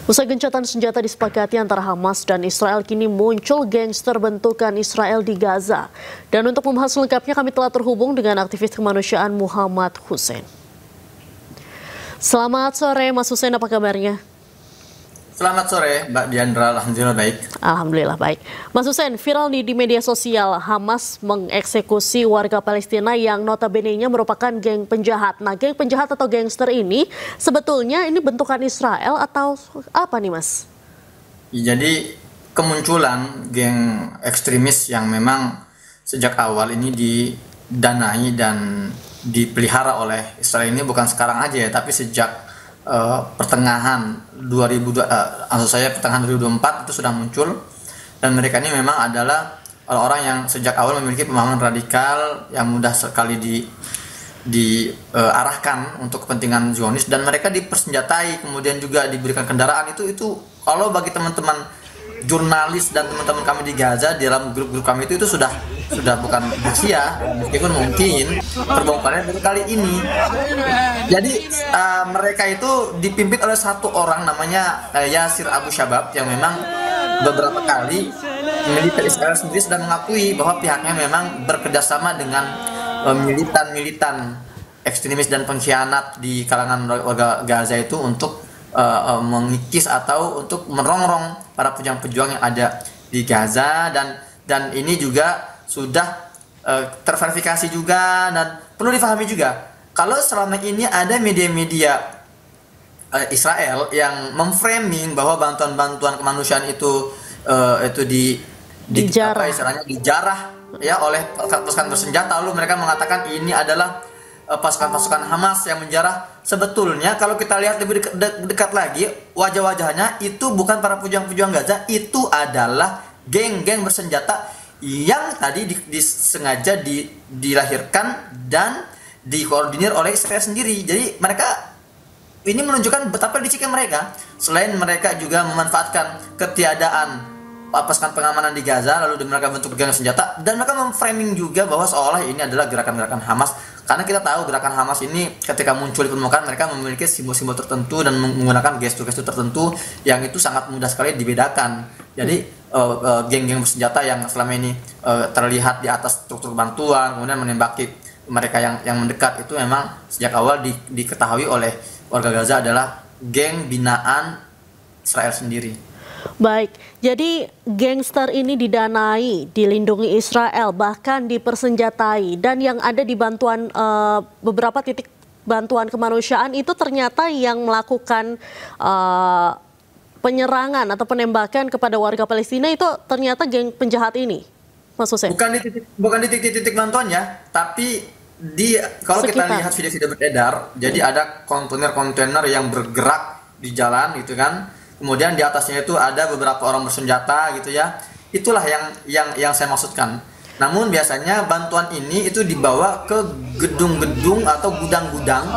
Usai gencatan senjata disepakati antara Hamas dan Israel, kini muncul gangster bentukan Israel di Gaza. Dan untuk membahas lengkapnya kami telah terhubung dengan aktivis kemanusiaan Muhammad Hussein. Selamat sore Mas Hussein, apa kabarnya? Selamat sore Mbak Diandra, alhamdulillah baik. Alhamdulillah baik. Mas Hussein, viral di media sosial Hamas mengeksekusi warga Palestina yang notabene-nya merupakan geng penjahat. Nah, geng penjahat atau gangster ini sebetulnya ini bentukan Israel atau apa nih Mas? Jadi kemunculan geng ekstremis yang memang sejak awal ini didanai dan dipelihara oleh Israel ini bukan sekarang aja ya, tapi sejak pertengahan 2024 itu sudah muncul, dan mereka ini memang adalah orang yang sejak awal memiliki pemahaman radikal yang mudah sekali diarahkan untuk kepentingan Zionis, dan mereka dipersenjatai, kemudian juga diberikan kendaraan. Itu kalau bagi teman-teman jurnalis dan teman-teman kami di Gaza, di dalam grup-grup kami itu sudah bukan rahasia, meskipun mungkin terbongkarnya baru kali ini. Jadi mereka itu dipimpin oleh satu orang namanya Yasir Abu Shabab, yang memang beberapa kali militer Israel sendiri sudah mengakui bahwa pihaknya memang bekerjasama dengan militan ekstremis dan pengkhianat di kalangan warga Gaza itu untuk mengikis atau untuk merongrong para pejuang-pejuang yang ada di Gaza, dan ini juga sudah terverifikasi juga. Dan perlu difahami juga kalau selama ini ada media-media Israel yang memframing bahwa bantuan-bantuan kemanusiaan itu dijarah ya oleh pasukan bersenjata, lalu mereka mengatakan ini adalah pasukan Hamas yang menjarah. Sebetulnya kalau kita lihat lebih dekat lagi, wajah-wajahnya itu bukan para pejuang-pejuang Gaza, itu adalah geng-geng bersenjata yang tadi disengaja dilahirkan dan dikoordinir oleh Israel sendiri. Jadi mereka ini menunjukkan betapa liciknya mereka. Selain mereka juga memanfaatkan ketiadaan pasukan pengamanan di Gaza, lalu mereka bentuk geng senjata, dan mereka memframing juga bahwa seolah ini adalah gerakan-gerakan Hamas. Karena kita tahu gerakan Hamas ini ketika muncul di permukaan mereka memiliki simbol-simbol tertentu dan menggunakan gestur-gestur tertentu yang itu sangat mudah sekali dibedakan. Jadi geng-geng bersenjata yang selama ini terlihat di atas struktur bantuan kemudian menembaki mereka yang mendekat, itu memang sejak awal diketahui oleh warga Gaza adalah geng binaan Israel sendiri. Baik, jadi gangster ini didanai, dilindungi Israel, bahkan dipersenjatai, dan yang ada di bantuan beberapa titik bantuan kemanusiaan itu ternyata yang melakukan penyerangan atau penembakan kepada warga Palestina itu ternyata geng penjahat ini, Mas Hussein. Bukan di titik-titik bantuannya, tapi kalau kita lihat video-video beredar, jadi ada kontainer-kontainer yang bergerak di jalan gitu kan. Kemudian di atasnya itu ada beberapa orang bersenjata gitu ya. Itulah yang saya maksudkan. Namun biasanya bantuan ini itu dibawa ke gedung-gedung atau gudang-gudang,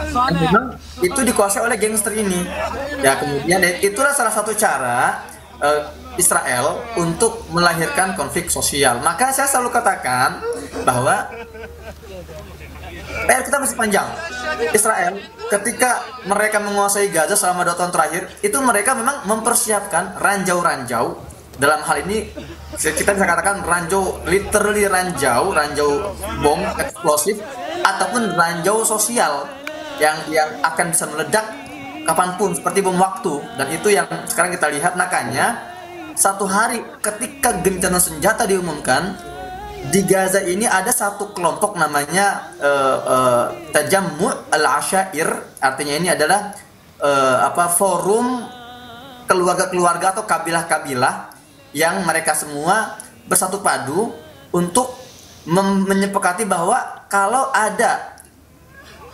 dan memang itu dikuasai oleh gangster ini. Ya, kemudian itulah salah satu cara Israel untuk melahirkan konflik sosial. Maka saya selalu katakan bahwa kita masih panjang. Israel ketika mereka menguasai Gaza selama 2 tahun terakhir, itu mereka memang mempersiapkan ranjau-ranjau. Dalam hal ini kita bisa katakan ranjau, literally ranjau bom eksplosif ataupun ranjau sosial yang akan bisa meledak kapanpun seperti bom waktu. Dan itu yang sekarang kita lihat. Makanya satu hari ketika gencatan senjata diumumkan di Gaza ini, ada satu kelompok namanya Tajammu' al-Ashair. Artinya ini adalah forum keluarga-keluarga atau kabilah-kabilah yang mereka semua bersatu padu untuk menyepakati bahwa kalau ada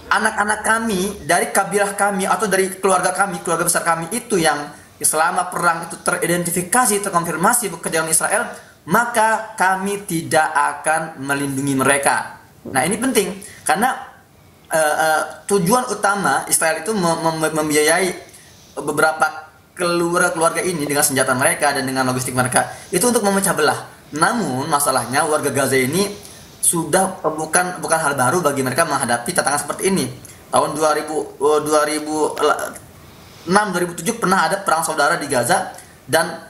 anak-anak kami dari kabilah kami atau dari keluarga kami, keluarga besar kami itu yang selama perang itu teridentifikasi, terkonfirmasi bekerja dengan Israel, maka kami tidak akan melindungi mereka. Nah, ini penting karena tujuan utama Israel itu membiayai beberapa keluarga ini dengan senjata mereka dan dengan logistik mereka itu untuk memecah belah. Namun masalahnya warga Gaza ini sudah bukan hal baru bagi mereka menghadapi tantangan seperti ini. Tahun 2000 2006-2007 pernah ada perang saudara di Gaza, dan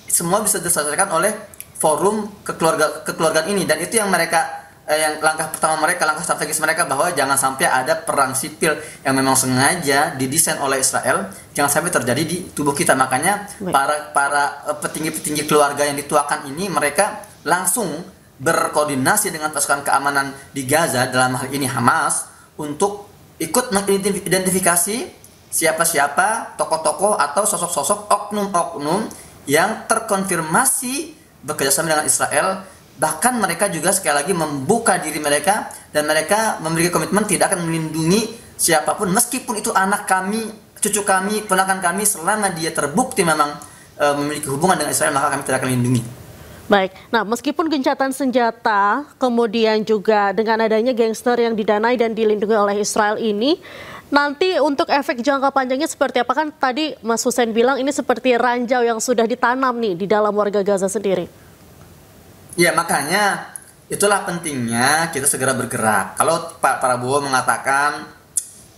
semua bisa diselesaikan oleh forum kekeluargaan ini. Dan itu yang mereka yang langkah pertama mereka, langkah strategis mereka, bahwa jangan sampai ada perang sipil yang memang sengaja didesain oleh Israel, jangan sampai terjadi di tubuh kita. Makanya para petinggi-petinggi keluarga yang dituakan ini, mereka langsung berkoordinasi dengan pasukan keamanan di Gaza, dalam hal ini Hamas, untuk ikut mengidentifikasi siapa-siapa tokoh-tokoh atau sosok-sosok oknum-oknum yang terkonfirmasi bekerjasama dengan Israel. Bahkan mereka juga sekali lagi membuka diri mereka, dan mereka memiliki komitmen tidak akan melindungi siapapun, meskipun itu anak kami, cucu kami, ponakan kami, selama dia terbukti memang memiliki hubungan dengan Israel, maka kami tidak akan melindungi. Baik, nah meskipun gencatan senjata, kemudian juga dengan adanya gangster yang didanai dan dilindungi oleh Israel ini, nanti untuk efek jangka panjangnya seperti apa? Kan tadi Mas Hussein bilang ini seperti ranjau yang sudah ditanam nih di dalam warga Gaza sendiri. Ya, makanya itulah pentingnya kita segera bergerak. Kalau Pak Prabowo mengatakan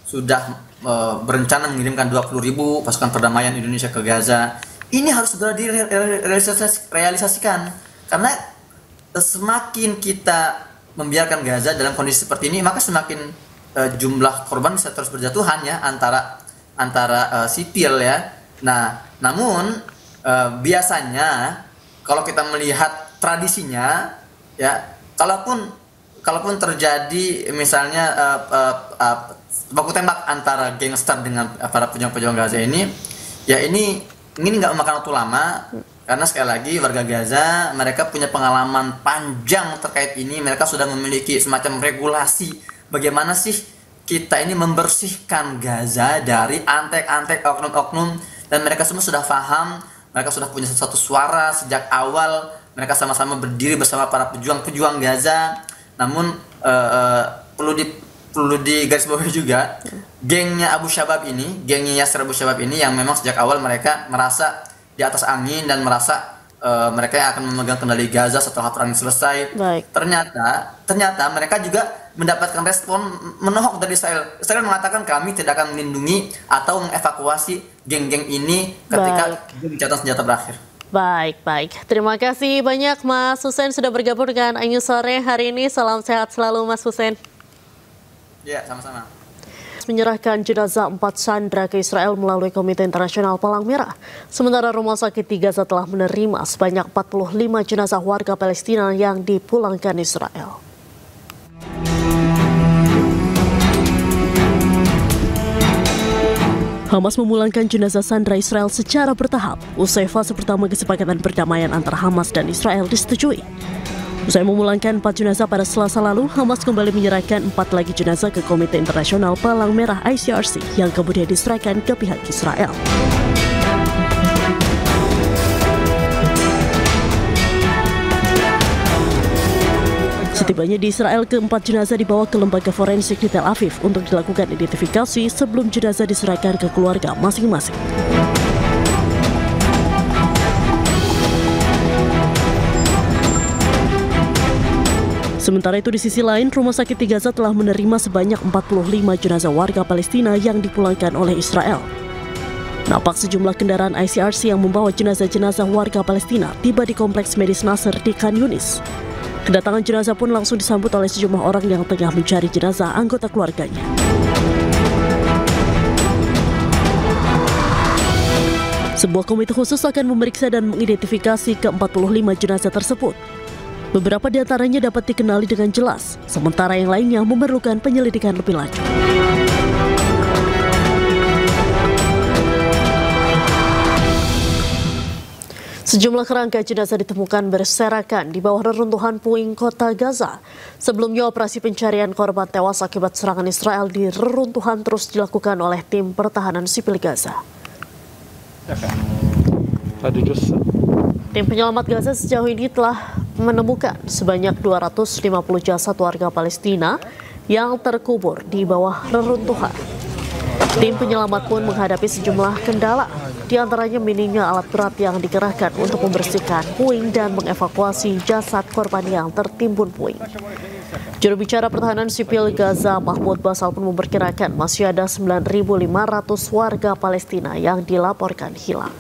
sudah berencana mengirimkan 20.000 pasukan perdamaian Indonesia ke Gaza, ini harus segera direalisasikan. Karena semakin kita membiarkan Gaza dalam kondisi seperti ini, maka semakin jumlah korban bisa terus berjatuhan ya, antara sipil ya. Nah, namun biasanya kalau kita melihat tradisinya ya, kalaupun terjadi misalnya baku tembak antara gangster dengan para pejuang Gaza ini, ya ini nggak memakan waktu lama, karena sekali lagi warga Gaza mereka punya pengalaman panjang terkait ini. Mereka sudah memiliki semacam regulasi bagaimana sih kita ini membersihkan Gaza dari antek-antek oknum-oknum, dan mereka semua sudah paham. Mereka sudah punya satu suara sejak awal. Mereka sama-sama berdiri bersama para pejuang-pejuang Gaza. Namun perlu digarisbawahi juga, gengnya Yasser Abu Shabab ini yang memang sejak awal mereka merasa di atas angin dan merasa mereka yang akan memegang kendali Gaza setelah perang selesai. Baik. Ternyata mereka juga mendapatkan respon menohok dari Israel. Israel mengatakan kami tidak akan melindungi atau mengevakuasi geng-geng ini ketika gencatan senjata berakhir. Baik. Terima kasih banyak Mas Hussein sudah bergabung dengan Ainyu Sore hari ini. Salam sehat selalu Mas Hussein. Ya, sama-sama. Menyerahkan jenazah 4 sandera ke Israel melalui Komite Internasional Palang Merah. Sementara Rumah Sakit Gaza telah menerima sebanyak 45 jenazah warga Palestina yang dipulangkan Israel. Hamas memulangkan jenazah sandera Israel secara bertahap usai fase pertama kesepakatan perdamaian antara Hamas dan Israel disetujui. Usai memulangkan 4 jenazah pada Selasa lalu, Hamas kembali menyerahkan 4 lagi jenazah ke Komite Internasional Palang Merah ICRC yang kemudian diserahkan ke pihak Israel. Setibanya di Israel, ke-4 jenazah dibawa ke lembaga forensik di Tel Aviv untuk dilakukan identifikasi sebelum jenazah diserahkan ke keluarga masing-masing. Sementara itu di sisi lain, Rumah Sakit Gaza telah menerima sebanyak 45 jenazah warga Palestina yang dipulangkan oleh Israel. Nampak sejumlah kendaraan ICRC yang membawa jenazah-jenazah warga Palestina tiba di Kompleks Medis Nasser di Khan Yunis. Kedatangan jenazah pun langsung disambut oleh sejumlah orang yang tengah mencari jenazah anggota keluarganya. Sebuah komite khusus akan memeriksa dan mengidentifikasi ke-45 jenazah tersebut. Beberapa di antaranya dapat dikenali dengan jelas, sementara yang lainnya memerlukan penyelidikan lebih lanjut. Sejumlah kerangka jenazah ditemukan berserakan di bawah reruntuhan puing kota Gaza. Sebelumnya operasi pencarian korban tewas akibat serangan Israel di reruntuhan terus dilakukan oleh tim pertahanan sipil Gaza. Tim penyelamat Gaza sejauh ini telah menemukan sebanyak 250 jasad warga Palestina yang terkubur di bawah reruntuhan. Tim penyelamat pun menghadapi sejumlah kendala, di antaranya minimnya alat berat yang dikerahkan untuk membersihkan puing dan mengevakuasi jasad korban yang tertimbun puing. Juru bicara Pertahanan Sipil Gaza Mahmud Basal pun memperkirakan masih ada 9.500 warga Palestina yang dilaporkan hilang.